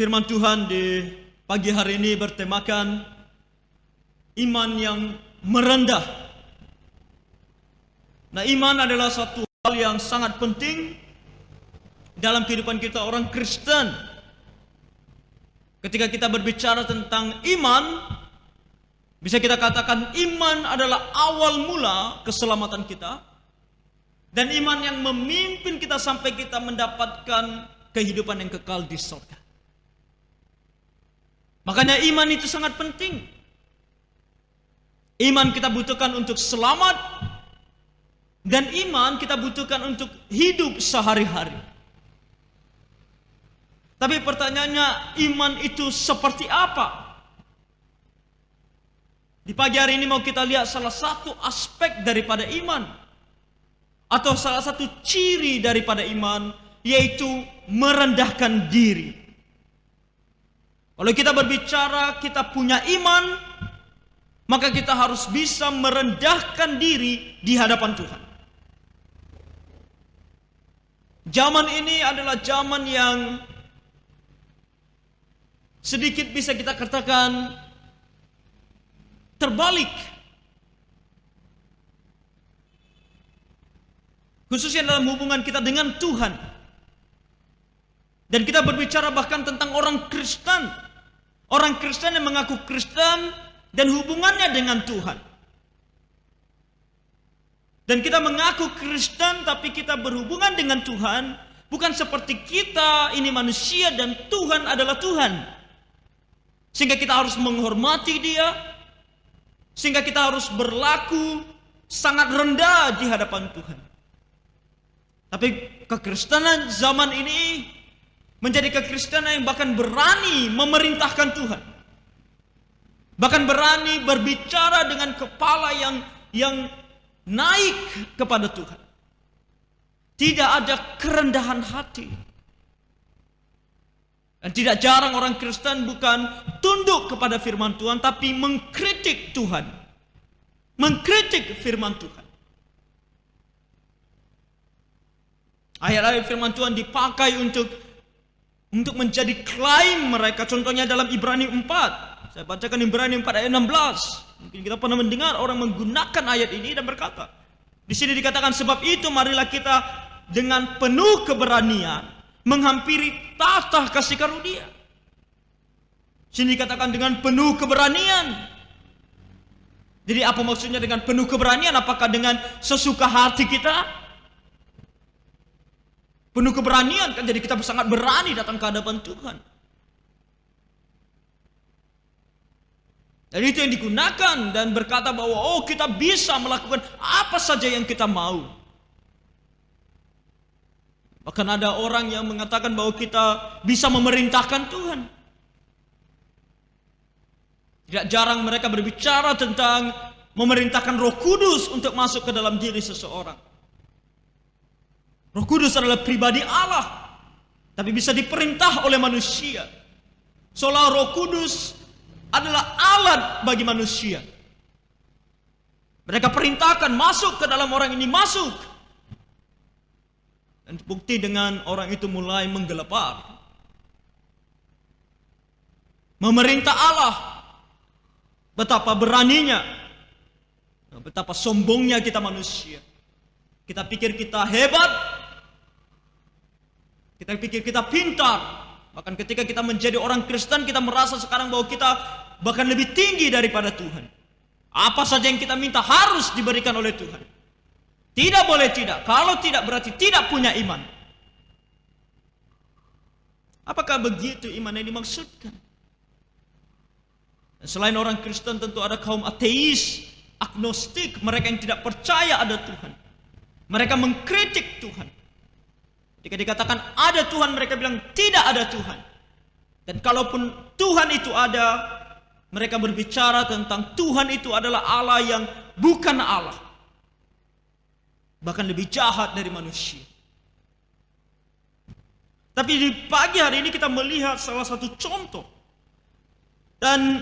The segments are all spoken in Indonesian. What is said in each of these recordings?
Firman Tuhan di pagi hari ini bertemakan iman yang merendah. Nah, iman adalah satu hal yang sangat penting dalam kehidupan kita orang Kristen. Ketika kita berbicara tentang iman, bisa kita katakan iman adalah awal mula keselamatan kita, dan iman yang memimpin kita sampai kita mendapatkan kehidupan yang kekal di surga. Makanya iman itu sangat penting. Iman kita butuhkan untuk selamat, dan iman kita butuhkan untuk hidup sehari-hari. Tapi pertanyaannya, iman itu seperti apa? Di pagi hari ini mau kita lihat salah satu aspek daripada iman, atau salah satu ciri daripada iman, yaitu merendahkan diri. Kalau kita berbicara kita punya iman, maka kita harus bisa merendahkan diri di hadapan Tuhan. Zaman ini adalah zaman yang sedikit bisa kita katakan terbalik. Khususnya dalam hubungan kita dengan Tuhan. Dan kita berbicara bahkan tentang orang Kristen. Orang Kristen yang mengaku Kristen dan hubungannya dengan Tuhan. Dan kita mengaku Kristen tapi kita berhubungan dengan Tuhan bukan seperti kita ini manusia dan Tuhan adalah Tuhan. Sehingga kita harus menghormati Dia, sehingga kita harus berlaku sangat rendah di hadapan Tuhan. Tapi kekristenan zaman ini menjadi kekristenan yang bahkan berani memerintahkan Tuhan, bahkan berani berbicara dengan kepala yang naik kepada Tuhan. Tidak ada kerendahan hati. Dan tidak jarang orang Kristen bukan tunduk kepada firman Tuhan, tapi mengkritik Tuhan, mengkritik firman Tuhan. Ayat-ayat firman Tuhan dipakai untuk menjadi klaim mereka. Contohnya dalam Ibrani 4. Saya bacakan Ibrani 4 ayat 16. Mungkin kita pernah mendengar orang menggunakan ayat ini dan berkata, di sini dikatakan, sebab itu marilah kita dengan penuh keberanian menghampiri tahta kasih karunia. Sini dikatakan dengan penuh keberanian. Jadi apa maksudnya dengan penuh keberanian? Apakah dengan sesuka hati kita? Penuh keberanian kan, jadi kita sangat berani datang ke hadapan Tuhan. Dan itu yang digunakan dan berkata bahwa kita bisa melakukan apa saja yang kita mau. Bahkan ada orang yang mengatakan bahwa kita bisa memerintahkan Tuhan. Tidak jarang mereka berbicara tentang memerintahkan Roh Kudus untuk masuk ke dalam diri seseorang. Roh Kudus adalah pribadi Allah, tapi bisa diperintah oleh manusia. Seolah Roh Kudus adalah alat bagi manusia. Mereka perintahkan masuk ke dalam orang ini, masuk. Dan bukti dengan orang itu mulai menggelepar. Memerintah Allah. Betapa beraninya. Betapa sombongnya kita manusia. Kita pikir kita hebat. Kita pikir kita pintar. Bahkan ketika kita menjadi orang Kristen, kita merasa sekarang bahwa kita bahkan lebih tinggi daripada Tuhan. Apa saja yang kita minta harus diberikan oleh Tuhan. Tidak boleh tidak. Kalau tidak berarti tidak punya iman. Apakah begitu iman yang dimaksudkan? Selain orang Kristen tentu ada kaum ateis, agnostik, mereka yang tidak percaya ada Tuhan. Mereka mengkritik Tuhan. Jika dikatakan ada Tuhan, mereka bilang tidak ada Tuhan. Dan kalaupun Tuhan itu ada, mereka berbicara tentang Tuhan itu adalah Allah yang bukan Allah. Bahkan lebih jahat dari manusia. Tapi di pagi hari ini kita melihat salah satu contoh. Dan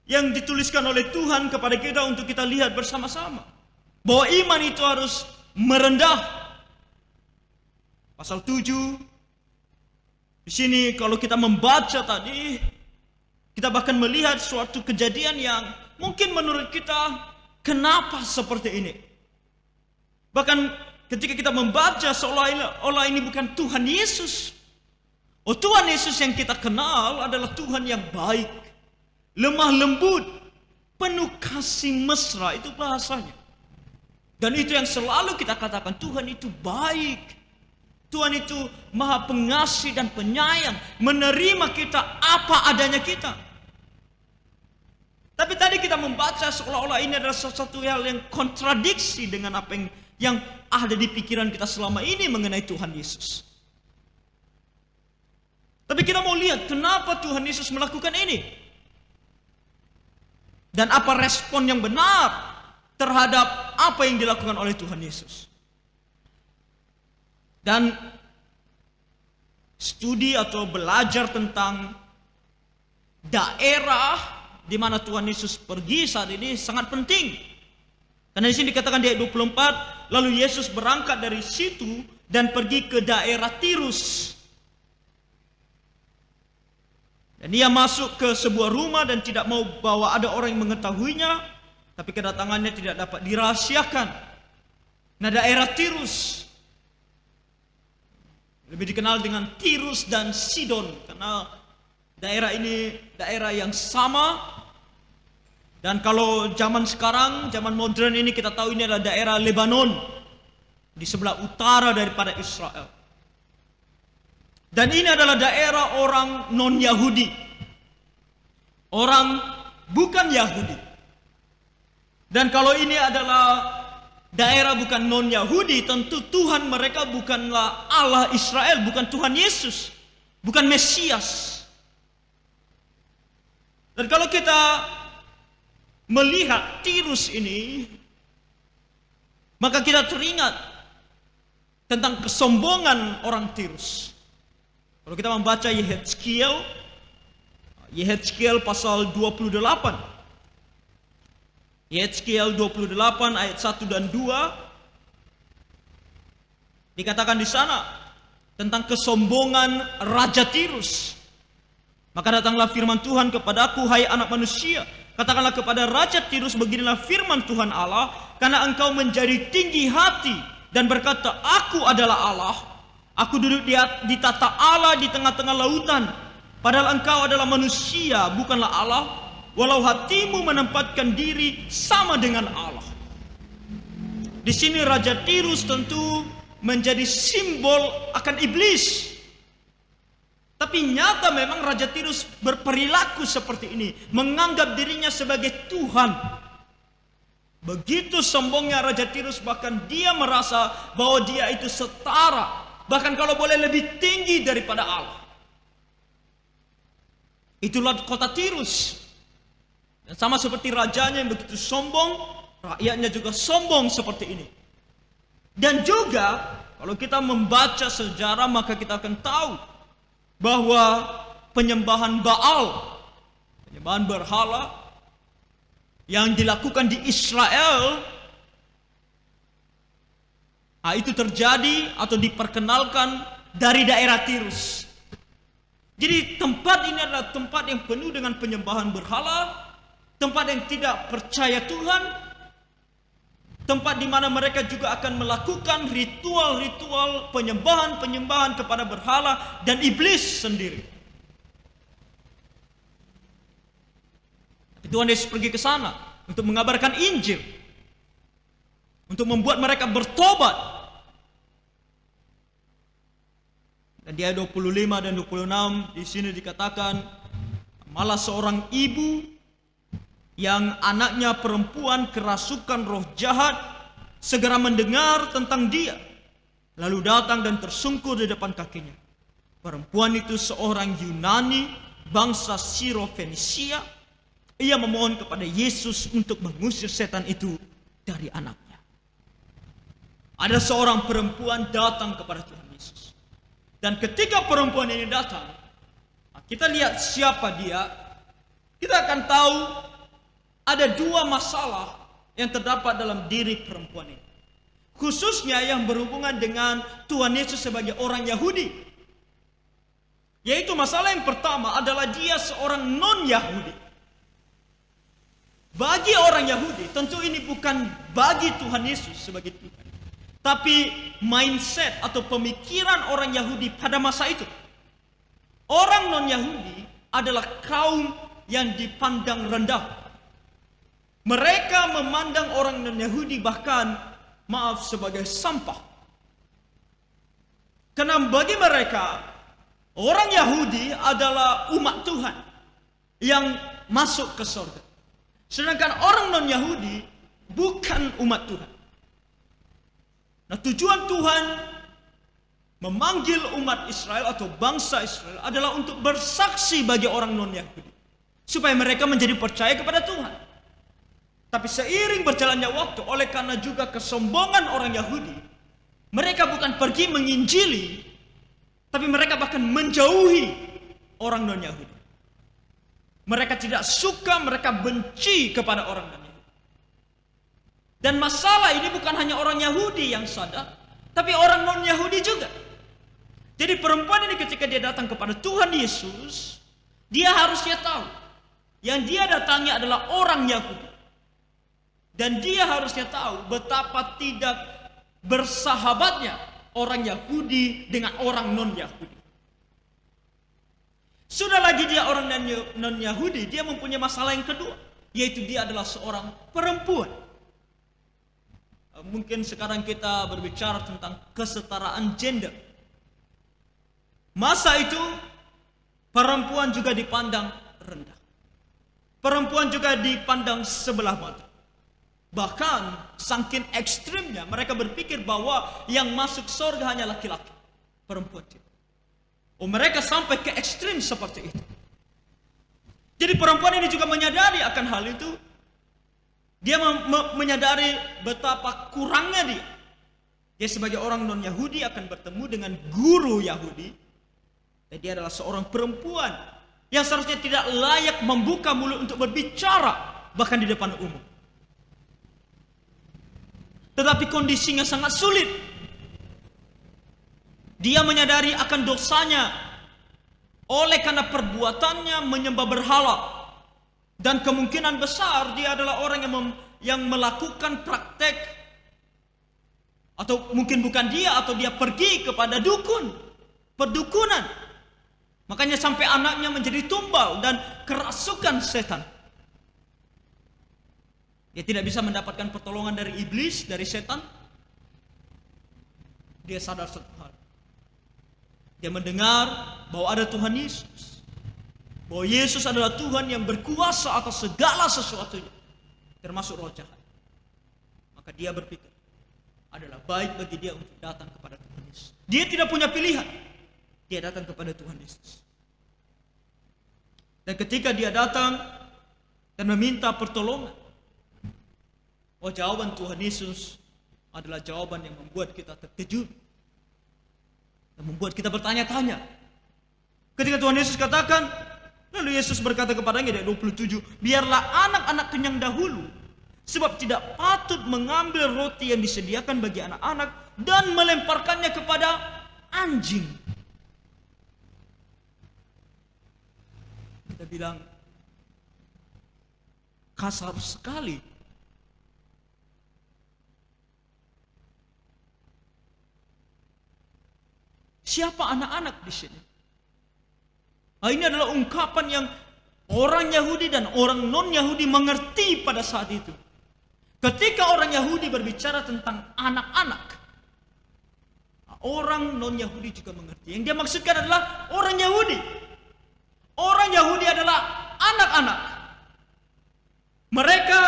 yang dituliskan oleh Tuhan kepada kita untuk kita lihat bersama-sama. Bahwa iman itu harus merendah. Pasal 7 Di sini kalau kita membaca tadi, kita bahkan melihat suatu kejadian yang mungkin menurut kita, kenapa seperti ini? Bahkan ketika kita membaca seolah-olah ini bukan Tuhan Yesus. Oh, Tuhan Yesus yang kita kenal adalah Tuhan yang baik, lemah lembut, penuh kasih mesra, itu bahasanya. Dan itu yang selalu kita katakan, Tuhan itu baik. Tuhan itu maha pengasih dan penyayang, menerima kita apa adanya kita. Tapi tadi kita membaca seolah-olah ini adalah sesuatu hal yang kontradiksi dengan apa yang ada di pikiran kita selama ini mengenai Tuhan Yesus. Tapi kita mau lihat kenapa Tuhan Yesus melakukan ini. Dan apa respon yang benar terhadap apa yang dilakukan oleh Tuhan Yesus. Dan studi atau belajar tentang daerah di mana Tuhan Yesus pergi saat ini sangat penting. Karena di sini dikatakan di ayat 24, lalu Yesus berangkat dari situ dan pergi ke daerah Tirus. Dan dia masuk ke sebuah rumah dan tidak mau bahwa ada orang yang mengetahuinya, tapi kedatangannya tidak dapat dirahasiakan. Nah, daerah Tirus lebih dikenal dengan Tirus dan Sidon, karena daerah ini daerah yang sama. Dan kalau zaman sekarang, zaman modern ini kita tahu ini adalah daerah Lebanon, di sebelah utara daripada Israel. Dan ini adalah daerah orang non-Yahudi, orang bukan Yahudi. Dan kalau ini adalah daerah bukan non-Yahudi, tentu Tuhan mereka bukanlah Allah Israel, bukan Tuhan Yesus, bukan Mesias. Dan kalau kita melihat Tirus ini, maka kita teringat tentang kesombongan orang Tirus. Kalau kita membaca Yehezkiel pasal 28, Yehezkiel 28 ayat 1 dan 2, dikatakan di sana tentang kesombongan Raja Tirus. Maka datanglah firman Tuhan kepadaku, hai anak manusia, katakanlah kepada Raja Tirus, beginilah firman Tuhan Allah, karena engkau menjadi tinggi hati dan berkata, aku adalah Allah, aku duduk di tata Allah di tengah-tengah lautan, padahal engkau adalah manusia, bukanlah Allah, walau hatimu menempatkan diri sama dengan Allah. Di sini Raja Tirus tentu menjadi simbol akan iblis. Tapi nyata memang Raja Tirus berperilaku seperti ini, menganggap dirinya sebagai Tuhan. Begitu sombongnya Raja Tirus, bahkan dia merasa bahwa dia itu setara, bahkan kalau boleh lebih tinggi daripada Allah. Itulah kota Tirus. Dan sama seperti rajanya yang begitu sombong, rakyatnya juga sombong seperti ini. Dan juga kalau kita membaca sejarah, maka kita akan tahu bahwa penyembahan Baal, penyembahan berhala yang dilakukan di Israel, itu terjadi atau diperkenalkan dari daerah Tirus. Jadi tempat ini adalah tempat yang penuh dengan penyembahan berhala, tempat yang tidak percaya Tuhan, tempat di mana mereka juga akan melakukan ritual-ritual penyembahan kepada berhala dan iblis sendiri. Tuhan Yesus pergi ke sana untuk mengabarkan Injil, untuk membuat mereka bertobat. Dan di ayat 25 dan 26 di sini dikatakan, malah seorang ibu yang anaknya perempuan kerasukan roh jahat segera mendengar tentang dia, lalu datang dan tersungkur di depan kakinya. Perempuan itu seorang Yunani, bangsa Siro-Fenisia. Ia memohon kepada Yesus untuk mengusir setan itu dari anaknya. Ada seorang perempuan datang kepada Tuhan Yesus. Dan ketika perempuan ini datang, kita lihat siapa dia, kita akan tahu ada dua masalah yang terdapat dalam diri perempuan ini. Khususnya yang berhubungan dengan Tuhan Yesus sebagai orang Yahudi. Yaitu masalah yang pertama adalah dia seorang non-Yahudi. Bagi orang Yahudi, tentu ini bukan bagi Tuhan Yesus sebagai Tuhan. Tapi mindset atau pemikiran orang Yahudi pada masa itu. Orang non-Yahudi adalah kaum yang dipandang rendah. Mereka memandang orang non-Yahudi bahkan, maaf, sebagai sampah. Karena bagi mereka, orang Yahudi adalah umat Tuhan yang masuk ke surga. Sedangkan orang non-Yahudi bukan umat Tuhan. Nah, tujuan Tuhan memanggil umat Israel atau bangsa Israel adalah untuk bersaksi bagi orang non-Yahudi, supaya mereka menjadi percaya kepada Tuhan. Tapi seiring berjalannya waktu, oleh karena juga kesombongan orang Yahudi, mereka bukan pergi menginjili, tapi mereka bahkan menjauhi orang non-Yahudi. Mereka tidak suka, mereka benci kepada orang non-Yahudi. Dan masalah ini bukan hanya orang Yahudi yang sadar, tapi orang non-Yahudi juga. Jadi perempuan ini ketika dia datang kepada Tuhan Yesus, dia harusnya tahu yang dia datangi adalah orang Yahudi. Dan dia harusnya tahu betapa tidak bersahabatnya orang Yahudi dengan orang non-Yahudi. Sudah lagi dia orang non-Yahudi, dia mempunyai masalah yang kedua, yaitu dia adalah seorang perempuan. Mungkin sekarang kita berbicara tentang kesetaraan gender. Masa itu perempuan juga dipandang rendah. Perempuan juga dipandang sebelah mata. Bahkan saking ekstrimnya mereka berpikir bahwa yang masuk surga hanya laki-laki, perempuan tidak. Mereka sampai ke ekstrim seperti itu. Jadi perempuan ini juga menyadari akan hal itu. Dia menyadari betapa kurangnya dia. Dia sebagai orang non-Yahudi akan bertemu dengan guru Yahudi. Dan dia adalah seorang perempuan yang seharusnya tidak layak membuka mulut untuk berbicara, bahkan di depan umum. Tetapi kondisinya sangat sulit. Dia menyadari akan dosanya oleh karena perbuatannya menyembah berhala. Dan kemungkinan besar dia adalah orang yang melakukan praktek, atau mungkin bukan dia, atau dia pergi kepada dukun, perdukunan. Makanya sampai anaknya menjadi tumbal dan kerasukan setan. Dia tidak bisa mendapatkan pertolongan dari iblis, dari setan. Dia sadar satu hal. Dia mendengar bahwa ada Tuhan Yesus. Bahwa Yesus adalah Tuhan yang berkuasa atas segala sesuatunya, termasuk roh jahat. Maka dia berpikir, adalah baik bagi dia untuk datang kepada Tuhan Yesus. Dia tidak punya pilihan. Dia datang kepada Tuhan Yesus. Dan ketika dia datang dan meminta pertolongan, jawaban Tuhan Yesus adalah jawaban yang membuat kita terkejut dan membuat kita bertanya-tanya. Ketika Tuhan Yesus katakan, lalu Yesus berkata kepadanya ayat 27, biarlah anak-anak kenyang dahulu, sebab tidak patut mengambil roti yang disediakan bagi anak-anak dan melemparkannya kepada anjing. Kita bilang, kasar sekali. Siapa anak-anak di sini? Ini adalah ungkapan yang orang Yahudi dan orang non-Yahudi mengerti pada saat itu. Ketika orang Yahudi berbicara tentang anak-anak, orang non-Yahudi juga mengerti. Yang dia maksudkan adalah orang Yahudi. Orang Yahudi adalah anak-anak. Mereka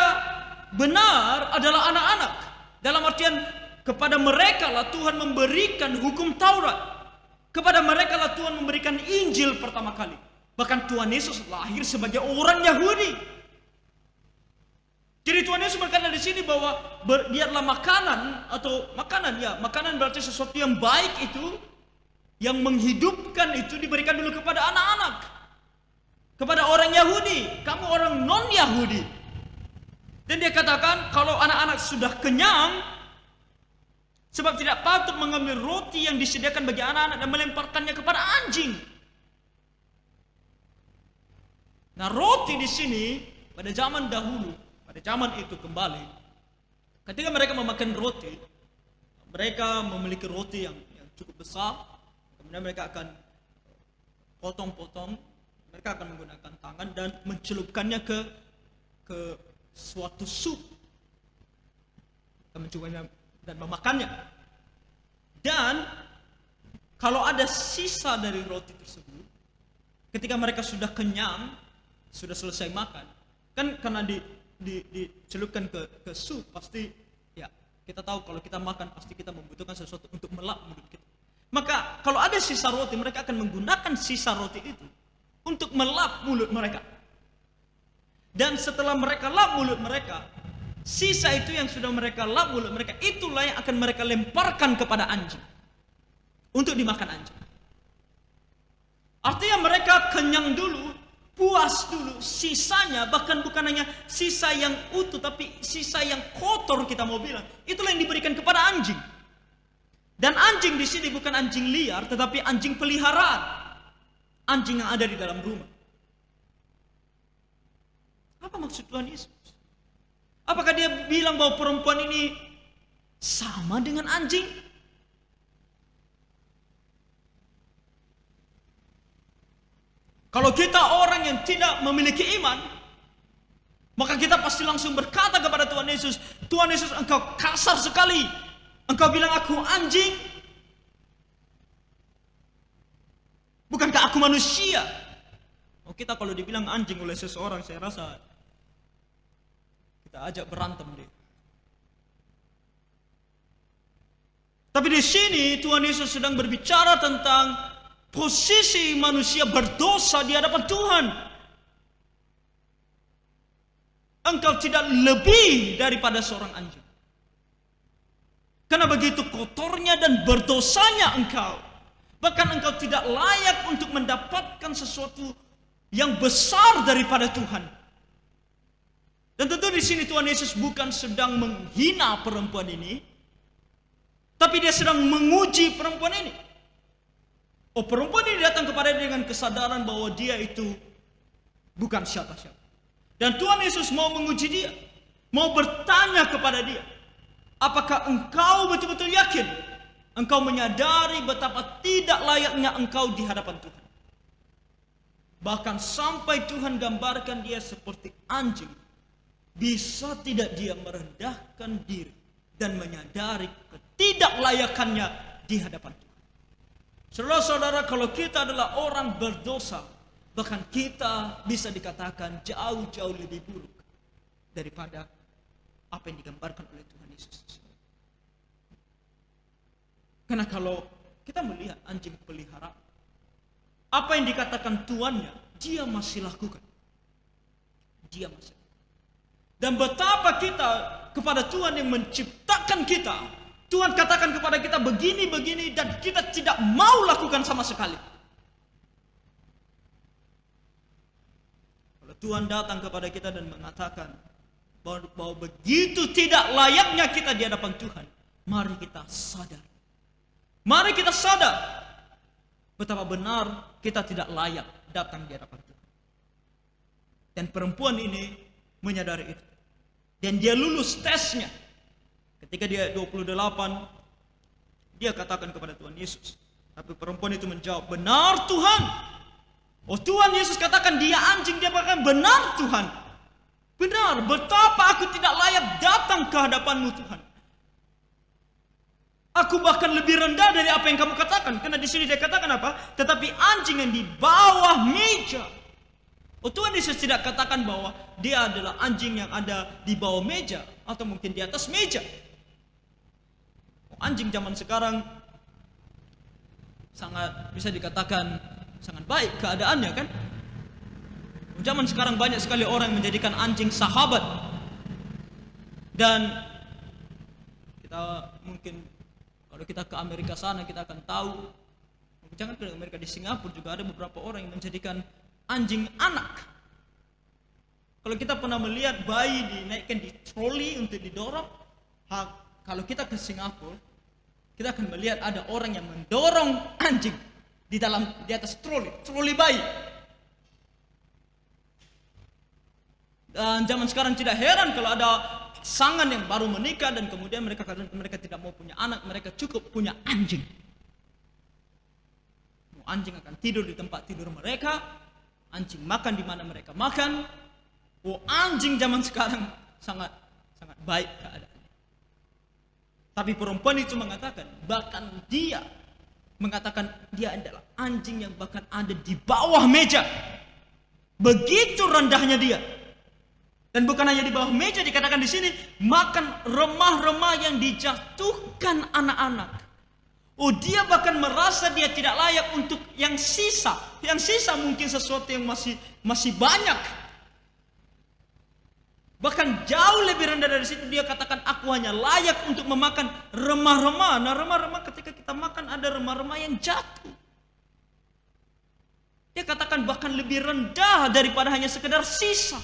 benar adalah anak-anak. Dalam artian kepada mereka lah Tuhan memberikan hukum Taurat. Kepada mereka lah Tuhan memberikan Injil pertama kali. Bahkan Tuhan Yesus lahir sebagai orang Yahudi. Jadi Tuhan Yesus berkata di sini bahwa biarlah makanan atau makanan berarti sesuatu yang baik itu, yang menghidupkan itu diberikan dulu kepada anak-anak, kepada orang Yahudi. Kamu orang non-Yahudi. Dan dia katakan kalau anak-anak sudah kenyang, sebab tidak patut mengambil roti yang disediakan bagi anak-anak dan melemparkannya kepada anjing. Nah, roti di sini pada zaman dahulu, pada zaman itu kembali, ketika mereka memakan roti, mereka memiliki roti yang cukup besar, kemudian mereka akan potong-potong, mereka akan menggunakan tangan dan mencelupkannya ke suatu sup, mencobanya dan memakannya. Dan kalau ada sisa dari roti tersebut, ketika mereka sudah kenyang, sudah selesai makan, kan karena dicelupkan ke sup, pasti ya kita tahu kalau kita makan pasti kita membutuhkan sesuatu untuk melap mulut kita. Maka kalau ada sisa roti, mereka akan menggunakan sisa roti itu untuk melap mulut mereka. Dan setelah mereka lap mulut mereka, sisa itu yang sudah mereka lap mulut mereka, itulah yang akan mereka lemparkan kepada anjing untuk dimakan anjing. Artinya mereka kenyang dulu, puas dulu, sisanya bahkan bukan hanya sisa yang utuh, tapi sisa yang kotor kita mau bilang, itulah yang diberikan kepada anjing. Dan anjing di sini bukan anjing liar, tetapi anjing peliharaan, anjing yang ada di dalam rumah. Apa maksud Tuhan Yesus? Apakah dia bilang bahwa perempuan ini sama dengan anjing? Kalau kita orang yang tidak memiliki iman, maka kita pasti langsung berkata kepada Tuhan Yesus, Tuhan Yesus, engkau kasar sekali. Engkau bilang aku anjing. Bukankah aku manusia? Oh, kita kalau dibilang anjing oleh seseorang, saya rasa kita ajak berantem deh. Tapi di sini Tuhan Yesus sedang berbicara tentang posisi manusia berdosa di hadapan Tuhan. Engkau tidak lebih daripada seorang anjing. Karena begitu kotornya dan berdosanya engkau. Bahkan engkau tidak layak untuk mendapatkan sesuatu yang besar daripada Tuhan. Dan tentu di sini Tuhan Yesus bukan sedang menghina perempuan ini, tapi dia sedang menguji perempuan ini. Oh, perempuan ini datang kepada dia dengan kesadaran bahwa dia itu bukan siapa-siapa. Dan Tuhan Yesus mau menguji dia, mau bertanya kepada dia, apakah engkau betul-betul yakin? Engkau menyadari betapa tidak layaknya engkau di hadapan Tuhan. Bahkan sampai Tuhan gambarkan dia seperti anjing. Bisa tidak dia merendahkan diri dan menyadari ketidaklayakannya di hadapan Tuhan. Saudara-saudara, kalau kita adalah orang berdosa, bahkan kita bisa dikatakan jauh-jauh lebih buruk daripada apa yang digambarkan oleh Tuhan Yesus. Karena kalau kita melihat anjing pelihara, apa yang dikatakan tuannya, dia masih lakukan. Dia masih. Dan betapa kita kepada Tuhan yang menciptakan kita, Tuhan katakan kepada kita begini-begini dan kita tidak mau lakukan sama sekali. Kalau Tuhan datang kepada kita dan mengatakan bahwa begitu tidak layaknya kita di hadapan Tuhan, mari kita sadar. Mari kita sadar betapa benar kita tidak layak datang di hadapan Tuhan. Dan perempuan ini menyadari itu. Dan dia lulus tesnya. Ketika dia 28, dia katakan kepada Tuhan Yesus. Tapi perempuan itu menjawab, benar Tuhan. Oh, Tuhan Yesus katakan dia anjing, dia bahkan benar Tuhan. Benar, betapa aku tidak layak datang ke hadapanmu Tuhan. Aku bahkan lebih rendah dari apa yang kamu katakan. Karena di sini dia katakan apa? Tetapi anjing yang di bawah meja. Oh, Tuhan Yesus tidak katakan bahwa dia adalah anjing yang ada di bawah meja atau mungkin di atas meja. Oh, anjing zaman sekarang sangat bisa dikatakan sangat baik keadaannya kan? Zaman sekarang banyak sekali orang yang menjadikan anjing sahabat. Dan kita mungkin kalau kita ke Amerika sana kita akan tahu, jangan ke Amerika, di Singapura juga ada beberapa orang yang menjadikan anjing anak. Kalau kita pernah melihat bayi dinaikkan di troli untuk didorong, kalau kita ke Singapura, kita akan melihat ada orang yang mendorong anjing di atas troli bayi. Dan zaman sekarang tidak heran kalau ada pasangan yang baru menikah dan kemudian mereka katakan mereka tidak mau punya anak, mereka cukup punya anjing. Anjing akan tidur di tempat tidur mereka, anjing makan di mana mereka makan. Anjing zaman sekarang sangat baik keadaannya. Tapi perempuan itu mengatakan, bahkan dia mengatakan dia adalah anjing yang bahkan ada di bawah meja. Begitu rendahnya dia. Dan bukan hanya di bawah meja, dikatakan di sini makan remah-remah yang dijatuhkan anak-anak. Dia bahkan merasa dia tidak layak untuk yang sisa. Yang sisa mungkin sesuatu yang masih banyak. Bahkan jauh lebih rendah dari situ, dia katakan aku hanya layak untuk memakan remah-remah. Nah, remah-remah ketika kita makan ada remah-remah yang jatuh. Dia katakan bahkan lebih rendah daripada hanya sekedar sisa.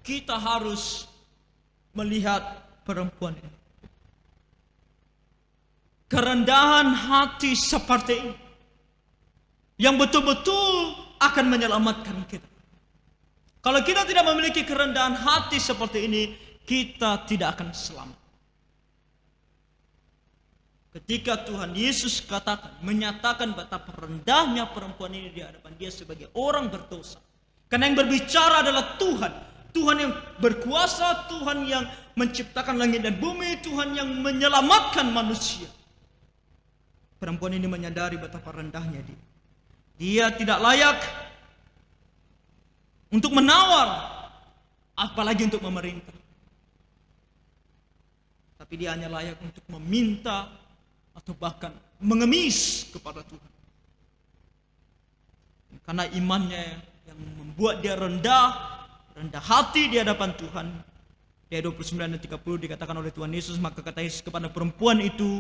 Kita harus melihat perempuan ini. Kerendahan hati seperti ini yang betul-betul akan menyelamatkan kita. Kalau kita tidak memiliki kerendahan hati seperti ini, kita tidak akan selamat. Ketika Tuhan Yesus menyatakan betapa rendahnya perempuan ini di hadapan dia sebagai orang berdosa. Karena yang berbicara adalah Tuhan. Tuhan yang berkuasa, Tuhan yang menciptakan langit dan bumi, Tuhan yang menyelamatkan manusia. Perempuan ini menyadari betapa rendahnya dia. Dia tidak layak untuk menawar, apalagi untuk memerintah. Tapi dia hanya layak untuk meminta atau bahkan mengemis kepada Tuhan. Karena imannya yang membuat dia rendah hati di hadapan Tuhan. Di ayat 29 dan 30 dikatakan oleh Tuhan Yesus, maka kata Yesus kepada perempuan itu,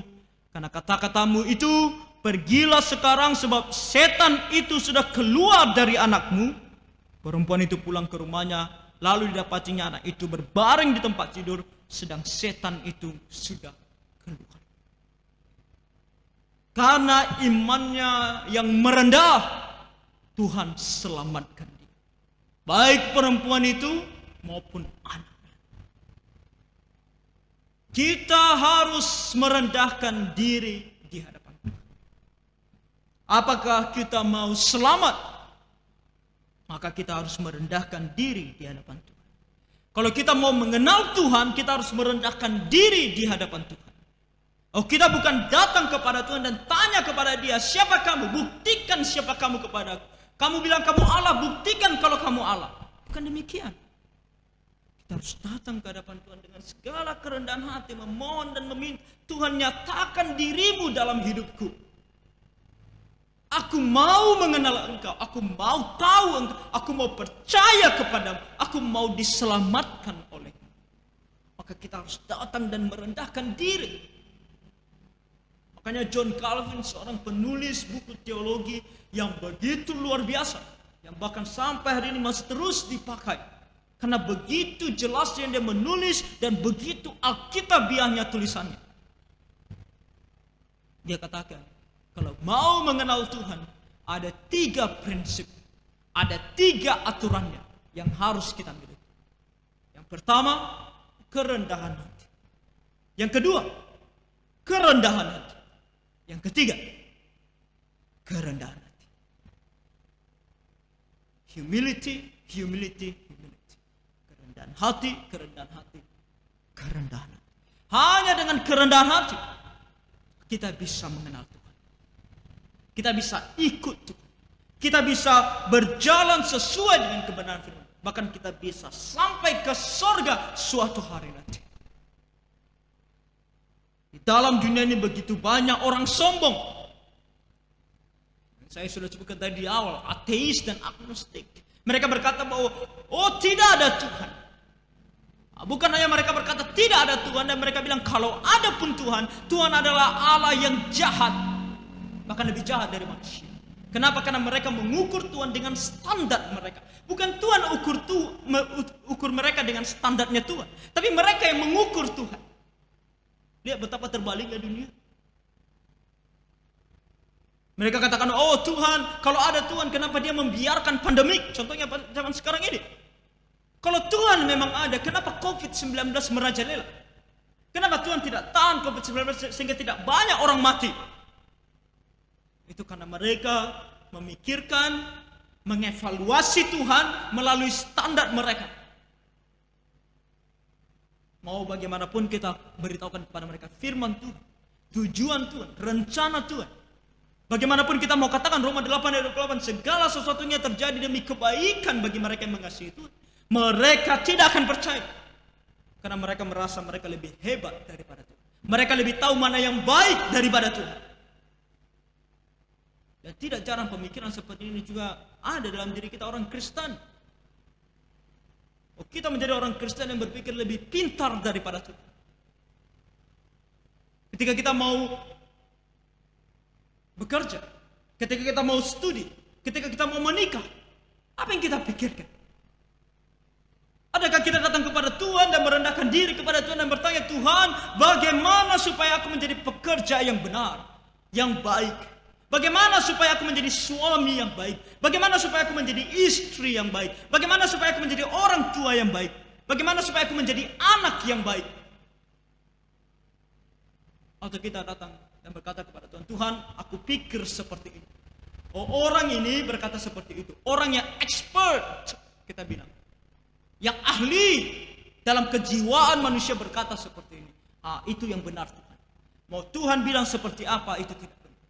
karena kata-katamu itu, pergilah sekarang sebab setan itu sudah keluar dari anakmu. Perempuan itu pulang ke rumahnya, lalu didapatinya anak itu berbaring di tempat tidur, sedang setan itu sudah keluar. Karena imannya yang merendah, Tuhan selamatkan dia. Baik perempuan itu maupun anak. Kita harus merendahkan diri di hadapan Tuhan. Apakah kita mau selamat? Maka kita harus merendahkan diri di hadapan Tuhan. Kalau kita mau mengenal Tuhan, kita harus merendahkan diri di hadapan Tuhan. Kita bukan datang kepada Tuhan dan tanya kepada dia, siapa kamu? Buktikan siapa kamu kepada aku. Kamu bilang kamu Allah, buktikan kalau kamu Allah. Bukan demikian. Kita harus datang ke hadapan Tuhan dengan segala kerendahan hati, memohon dan meminta, Tuhan nyatakan dirimu dalam hidupku. Aku mau mengenal Engkau, aku mau tahu Engkau, aku mau percaya kepadamu, aku mau diselamatkan olehmu. Maka kita harus datang dan merendahkan diri. Makanya John Calvin, seorang penulis buku teologi yang begitu luar biasa, yang bahkan sampai hari ini masih terus dipakai. Karena begitu jelasnya dia menulis dan begitu alkitabiahnya tulisannya. Dia katakan, kalau mau mengenal Tuhan, ada 3 prinsip, ada 3 aturannya yang harus kita miliki. Yang pertama, kerendahan hati. Yang kedua, kerendahan hati. Yang ketiga, kerendahan hati. Humility, humility, humility. Kerendahan hati, kerendahan hati, kerendahan hati. Hanya dengan kerendahan hati kita bisa mengenal Tuhan. Kita bisa ikut Tuhan. Kita bisa berjalan sesuai dengan kebenaran firman. Bahkan kita bisa sampai ke surga suatu hari nanti. Di dalam dunia ini begitu banyak orang sombong. Saya sudah sebutkan tadi di awal, ateis dan agnostik. Mereka berkata bahwa tidak ada Tuhan. Bukan hanya mereka berkata tidak ada Tuhan, dan mereka bilang kalau ada pun Tuhan, Tuhan adalah Allah yang jahat. Bahkan lebih jahat dari manusia. Kenapa? Karena mereka mengukur Tuhan dengan standar mereka. Bukan Tuhan ukur mereka dengan standarnya Tuhan, tapi mereka yang mengukur Tuhan. Lihat betapa terbaliknya dunia. Mereka katakan, oh Tuhan, kalau ada Tuhan, kenapa dia membiarkan pandemik? Contohnya zaman sekarang ini. Kalau Tuhan memang ada, kenapa COVID-19 merajalela? Kenapa Tuhan tidak tahan COVID-19 sehingga tidak banyak orang mati? Itu karena mereka memikirkan, mengevaluasi Tuhan melalui standar mereka. Mau bagaimanapun kita beritahukan kepada mereka firman Tuhan, tujuan Tuhan, rencana Tuhan. Bagaimanapun kita mau katakan Roma 8 ayat 28, segala sesuatunya terjadi demi kebaikan bagi mereka yang mengasihi Tuhan. Mereka tidak akan percaya. Karena mereka merasa mereka lebih hebat daripada Tuhan. Mereka lebih tahu mana yang baik daripada Tuhan. Dan tidak jarang pemikiran seperti ini juga ada dalam diri kita orang Kristen. Oh, kita menjadi orang Kristen yang berpikir lebih pintar daripada Tuhan. Ketika kita mau bekerja, ketika kita mau studi, ketika kita mau menikah, apa yang kita pikirkan? Adakah kita datang kepada Tuhan dan merendahkan diri kepada Tuhan dan bertanya, Tuhan, bagaimana supaya aku menjadi pekerja yang benar, yang baik? Bagaimana supaya aku menjadi suami yang baik? Bagaimana supaya aku menjadi istri yang baik? Bagaimana supaya aku menjadi orang tua yang baik? Bagaimana supaya aku menjadi anak yang baik? Atau kita datang dan berkata kepada Tuhan, Tuhan, aku pikir seperti itu. Oh, orang ini berkata seperti itu. Orang yang expert, kita bilang. Yang ahli dalam kejiwaan manusia berkata seperti ini. Itu yang benar Tuhan. Mau Tuhan bilang seperti apa, itu tidak benar.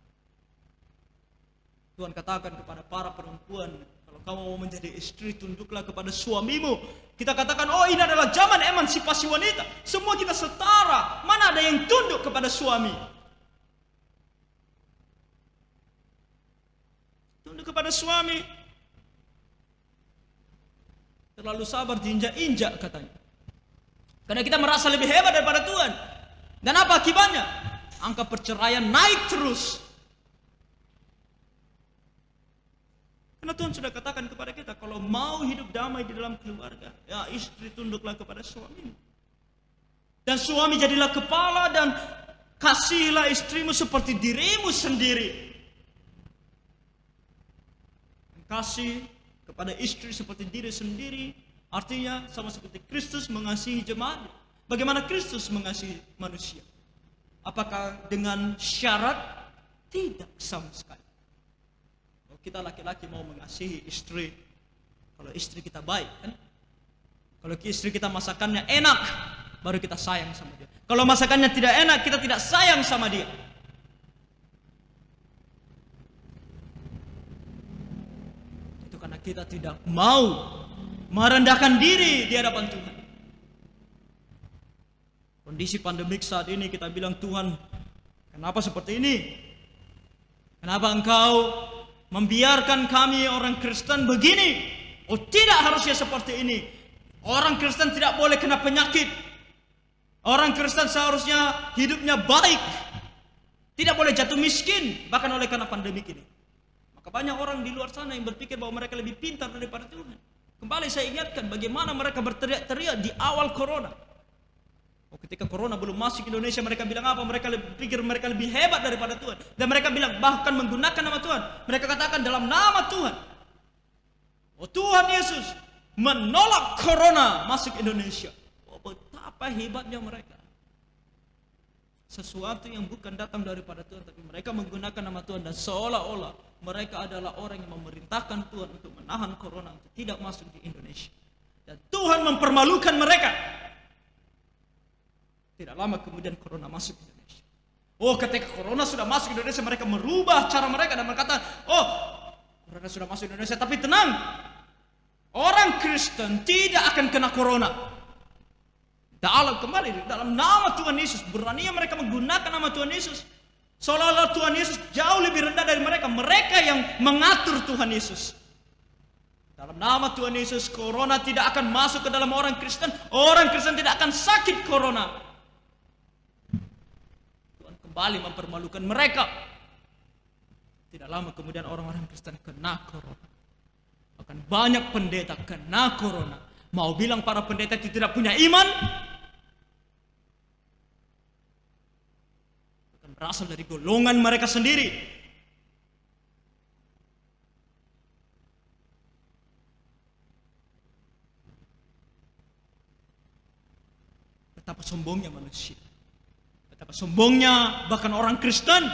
Tuhan katakan kepada para perempuan, kalau kamu mau menjadi istri, tunduklah kepada suamimu. Kita katakan, oh ini adalah zaman emansipasi wanita. Semua kita setara. Mana ada yang tunduk kepada suami? Tunduk kepada suami. Terlalu sabar diinjak-injak katanya. Karena kita merasa lebih hebat daripada Tuhan. Dan apa akibatnya? Angka perceraian naik terus. Karena Tuhan sudah katakan kepada kita, kalau mau hidup damai di dalam keluarga, ya istri tunduklah kepada suamimu. Dan suami jadilah kepala dan kasihilah istrimu seperti dirimu sendiri. Kasih kepada istri seperti diri sendiri, artinya sama seperti Kristus mengasihi jemaat. Bagaimana Kristus mengasihi manusia? Apakah dengan syarat? Tidak sama sekali. Kalau kita laki-laki mau mengasihi istri, kalau istri kita baik, kan? Kalau istri kita masakannya enak, baru kita sayang sama dia. Kalau masakannya tidak enak, kita tidak sayang sama dia. Karena kita tidak mau merendahkan diri di hadapan Tuhan. Kondisi pandemik saat ini kita bilang, Tuhan, kenapa seperti ini? Kenapa Engkau membiarkan kami orang Kristen begini? Oh, tidak harusnya seperti ini. Orang Kristen tidak boleh kena penyakit. Orang Kristen seharusnya hidupnya baik. Tidak boleh jatuh miskin bahkan oleh karena pandemik ini. Maka banyak orang di luar sana yang berpikir bahwa mereka lebih pintar daripada Tuhan. Kembali saya ingatkan bagaimana mereka berteriak-teriak di awal corona. Oh, ketika corona belum masuk Indonesia, mereka bilang apa? Mereka pikir mereka lebih hebat daripada Tuhan. Dan mereka bilang bahkan menggunakan nama Tuhan. Mereka katakan dalam nama Tuhan. Oh, Tuhan Yesus menolak corona masuk Indonesia. Oh, betapa hebatnya mereka. Sesuatu yang bukan datang daripada Tuhan, tapi mereka menggunakan nama Tuhan dan seolah-olah mereka adalah orang yang memerintahkan Tuhan untuk menahan corona untuk tidak masuk di Indonesia. Dan Tuhan mempermalukan mereka. Tidak lama kemudian corona masuk di Indonesia. Oh, ketika corona sudah masuk di Indonesia, mereka merubah cara mereka dan berkata, oh, corona sudah masuk di Indonesia, tapi tenang, orang Kristen tidak akan kena corona. Dalam nama Tuhan Yesus, beraninya mereka menggunakan nama Tuhan Yesus. Seolah-olah Tuhan Yesus jauh lebih rendah dari mereka. Mereka yang mengatur Tuhan Yesus. Dalam nama Tuhan Yesus, corona tidak akan masuk ke dalam orang Kristen. Orang Kristen tidak akan sakit corona. Tuhan kembali mempermalukan mereka. Tidak lama kemudian orang-orang Kristen kena corona. Bahkan banyak pendeta kena corona. Mau bilang para pendeta itu tidak punya iman? Berasal dari golongan mereka sendiri. Betapa sombongnya manusia. Betapa sombongnya bahkan orang Kristen.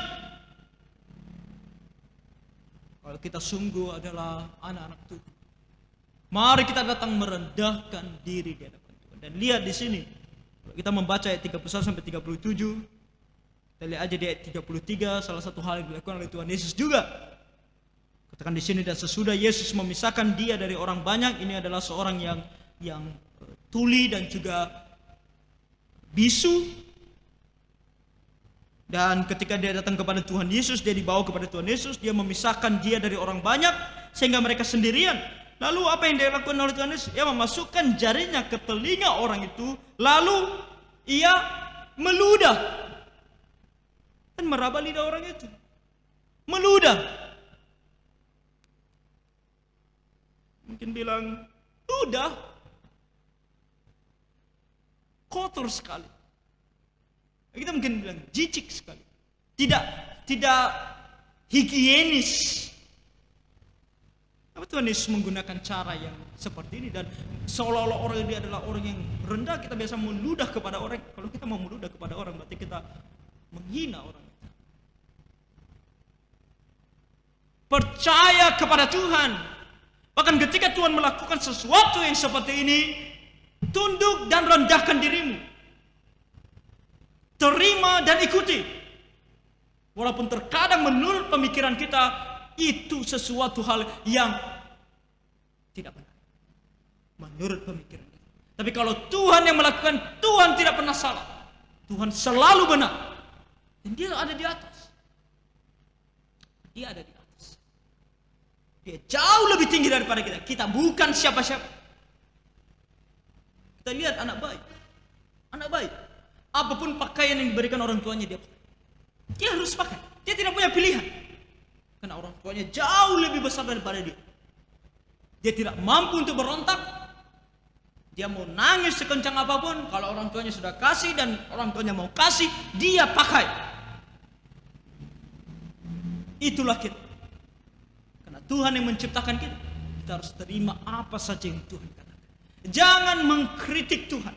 Kalau kita sungguh adalah anak-anak Tuhan, mari kita datang merendahkan diri di hadapan Tuhan. Dan lihat di sini, kalau kita membaca ayat 31 sampai 37, kita lihat aja di ayat 33, salah satu hal yang dilakukan oleh Tuhan Yesus juga. Katakan di sini, dan sesudah Yesus memisahkan dia dari orang banyak, ini adalah seorang yang tuli dan juga bisu. Dan ketika dia datang kepada Tuhan Yesus, dia dibawa kepada Tuhan Yesus, dia memisahkan dia dari orang banyak sehingga mereka sendirian. Lalu apa yang dia lakukan oleh Tuhan Yesus? Ia memasukkan jarinya ke telinga orang itu, lalu ia meludah dan meraba lidah orang itu. Meludah. Mungkin bilang, ludah kotor sekali. Kita mungkin bilang jijik sekali. Tidak higienis. Apa Tuhan Yesus menggunakan cara yang seperti ini, dan seolah-olah orang ini adalah orang yang rendah. Kita biasa meludah kepada orang. Kalau kita mau meludah kepada orang, berarti kita menghina orang. Percaya kepada Tuhan. Bahkan ketika Tuhan melakukan sesuatu yang seperti ini, tunduk dan rendahkan dirimu. Terima dan ikuti. Walaupun terkadang menurut pemikiran kita itu sesuatu hal yang tidak benar menurut pemikiran kita. Tapi kalau Tuhan yang melakukan, Tuhan tidak pernah salah. Tuhan selalu benar. Dan dia ada di atas. Dia ada di atas. Dia jauh lebih tinggi daripada kita. Kita bukan siapa-siapa. Kita lihat anak baik. Anak baik. Apapun pakaian yang diberikan orang tuanya, dia harus pakai. Dia tidak punya pilihan. Karena orang tuanya jauh lebih besar daripada dia. Dia tidak mampu untuk berontak. Dia mau nangis sekencang apapun, kalau orang tuanya sudah kasih dan orang tuanya mau kasih, dia pakai. Itulah kita. Karena Tuhan yang menciptakan kita, kita harus terima apa saja yang Tuhan katakan. Jangan mengkritik Tuhan.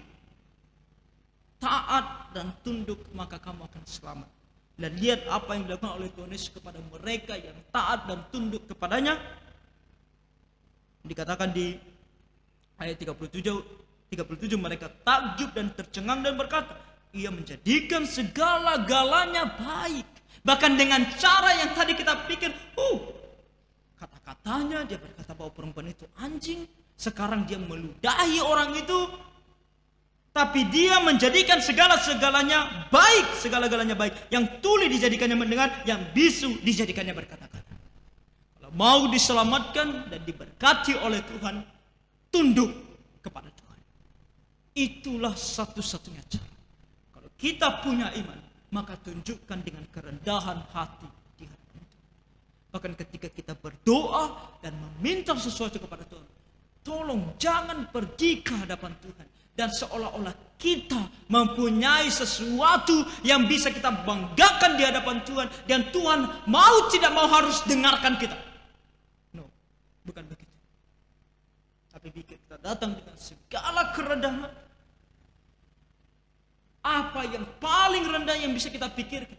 Taat dan tunduk, maka kamu akan selamat. Dan lihat apa yang dilakukan oleh Tuhan Yesus kepada mereka yang taat dan tunduk kepadanya. Dikatakan di ayat 37, mereka takjub dan tercengang dan berkata, ia menjadikan segala-galanya baik. Bahkan dengan cara yang tadi kita pikir, kata-katanya dia berkata bahwa perempuan itu anjing, sekarang dia meludahi orang itu. Tapi dia menjadikan segala-galanya baik. Segala-galanya baik. Yang tuli dijadikannya mendengar, yang bisu dijadikannya berkata-kata. Kalau mau diselamatkan dan diberkati oleh Tuhan, tunduk kepada Tuhan. Itulah satu-satunya cara. Kalau kita punya iman, maka tunjukkan dengan kerendahan hati di hadapan Tuhan. Bahkan ketika kita berdoa dan meminta sesuatu kepada Tuhan, tolong jangan pergi ke hadapan Tuhan dan seolah-olah kita mempunyai sesuatu yang bisa kita banggakan di hadapan Tuhan, dan Tuhan mau tidak mau harus dengarkan kita. No, bukan begitu. Tapi jika kita datang dengan segala kerendahan, apa yang paling rendah yang bisa kita pikirkan,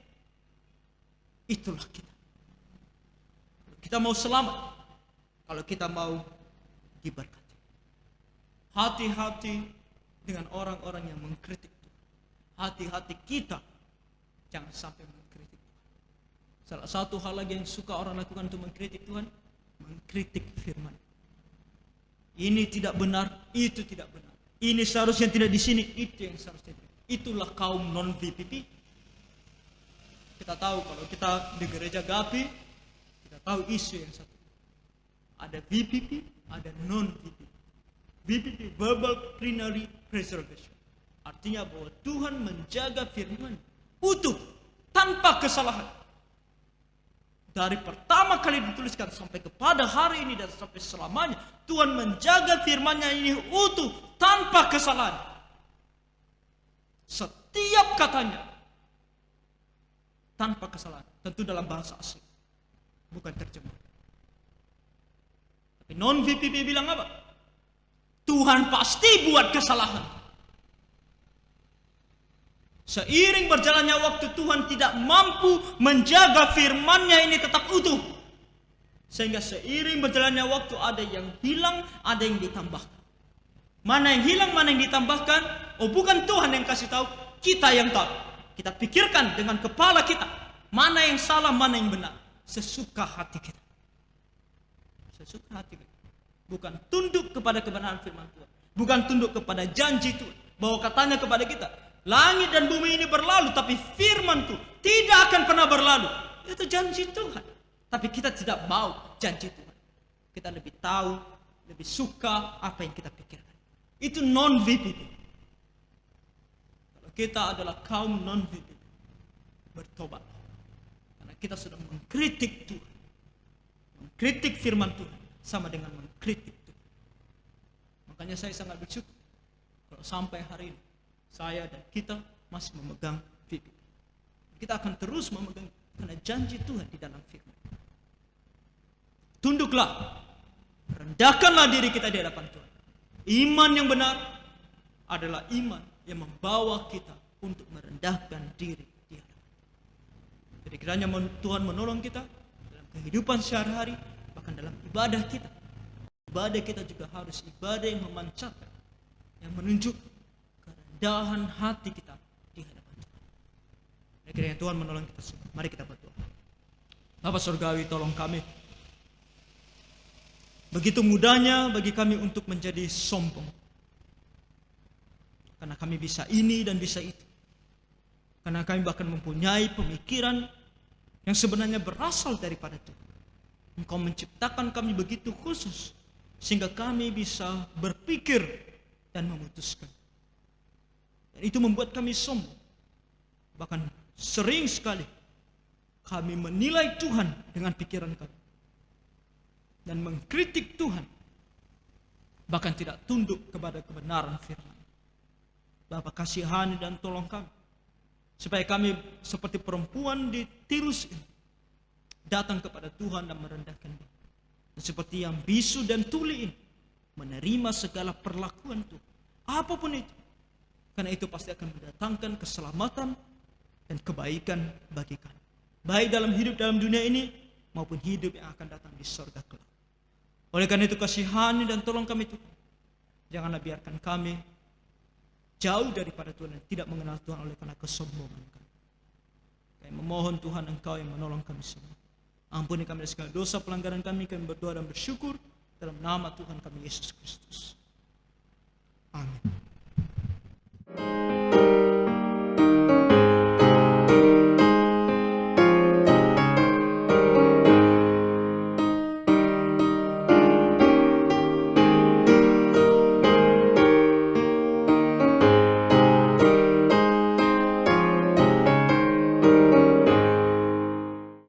itulah kita. Kalau kita mau selamat, kalau kita mau diberkati, hati-hati dengan orang-orang yang mengkritik Tuhan. Hati-hati kita jangan sampai mengkritik Tuhan. Salah satu hal lagi yang suka orang lakukan untuk mengkritik Tuhan, mengkritik firman. Ini tidak benar, itu tidak benar. Ini seharusnya tidak di sini, itu yang seharusnya. Itulah kaum non VPP. Kita tahu kalau kita di gereja GAPI, kita tahu isu yang satu. Ada VPP, ada non VPP. VPP, verbal plenary preservation. Artinya bahwa Tuhan menjaga firman utuh, tanpa kesalahan. Dari pertama kali dituliskan sampai kepada hari ini dan sampai selamanya, Tuhan menjaga firman-Nya ini utuh, tanpa kesalahan. Setiap katanya tanpa kesalahan, tentu dalam bahasa asli, bukan terjemah. Tapi non VPP bilang apa? Tuhan pasti buat kesalahan. Seiring berjalannya waktu, Tuhan tidak mampu menjaga firman-Nya ini tetap utuh. Sehingga seiring berjalannya waktu ada yang hilang, ada yang ditambahkan. Mana yang hilang, mana yang ditambahkan? Oh, bukan Tuhan yang kasih tahu, kita yang tahu. Kita pikirkan dengan kepala kita, mana yang salah, mana yang benar. Sesuka hati kita. Sesuka hati kita. Bukan tunduk kepada kebenaran firman Tuhan. Bukan tunduk kepada janji Tuhan. Bahwa katanya kepada kita, langit dan bumi ini berlalu, tapi firman-Ku tidak akan pernah berlalu. Itu janji Tuhan. Tapi kita tidak mau janji Tuhan. Kita lebih tahu, lebih suka apa yang kita pikirkan. Itu non-VPP. Kalau kita adalah kaum non-VPP, bertobat. Karena kita sudah mengkritik Tuhan. Mengkritik firman Tuhan sama dengan mengkritik Tuhan. Makanya saya sangat bersyukur kalau sampai hari ini saya dan kita masih memegang VPP. Kita akan terus memegang karena janji Tuhan di dalam firman. Tunduklah, rendahkanlah diri kita di hadapan Tuhan. Iman yang benar adalah iman yang membawa kita untuk merendahkan diri di hadapan. Jadi kiranya Tuhan menolong kita dalam kehidupan sehari-hari, bahkan dalam ibadah kita. Ibadah kita juga harus ibadah yang memancarkan, yang menunjuk kerendahan hati kita di hadapan Tuhan. Dan kiranya Tuhan menolong kita semua. Mari kita berdoa. Bapa Surgawi, tolong kami. Begitu mudahnya bagi kami untuk menjadi sombong. Karena kami bisa ini dan bisa itu. Karena kami bahkan mempunyai pemikiran yang sebenarnya berasal daripada Tuhan. Engkau menciptakan kami begitu khusus, sehingga kami bisa berpikir dan memutuskan. Dan itu membuat kami sombong. Bahkan sering sekali kami menilai Tuhan dengan pikiran kami. Dan mengkritik Tuhan, bahkan tidak tunduk kepada kebenaran firman. Bapa, kasihani dan tolong kami, supaya kami seperti perempuan di Tirus ini, datang kepada Tuhan dan merendahkan diri. Dan seperti yang bisu dan tuli ini, menerima segala perlakuan Tuhan, apapun itu. Karena itu pasti akan mendatangkan keselamatan dan kebaikan bagi kami. Baik dalam hidup dalam dunia ini, maupun hidup yang akan datang di surga kelak. Oleh karena itu kasihani dan tolong kami Tuhan. Janganlah biarkan kami jauh daripada Tuhan dan tidak mengenal Tuhan oleh karena kesombongan kami. Kami memohon Tuhan Engkau yang menolong kami semua. Ampuni kami dari segala dosa pelanggaran kami. Kami berdoa dan bersyukur dalam nama Tuhan kami Yesus Kristus. Amin.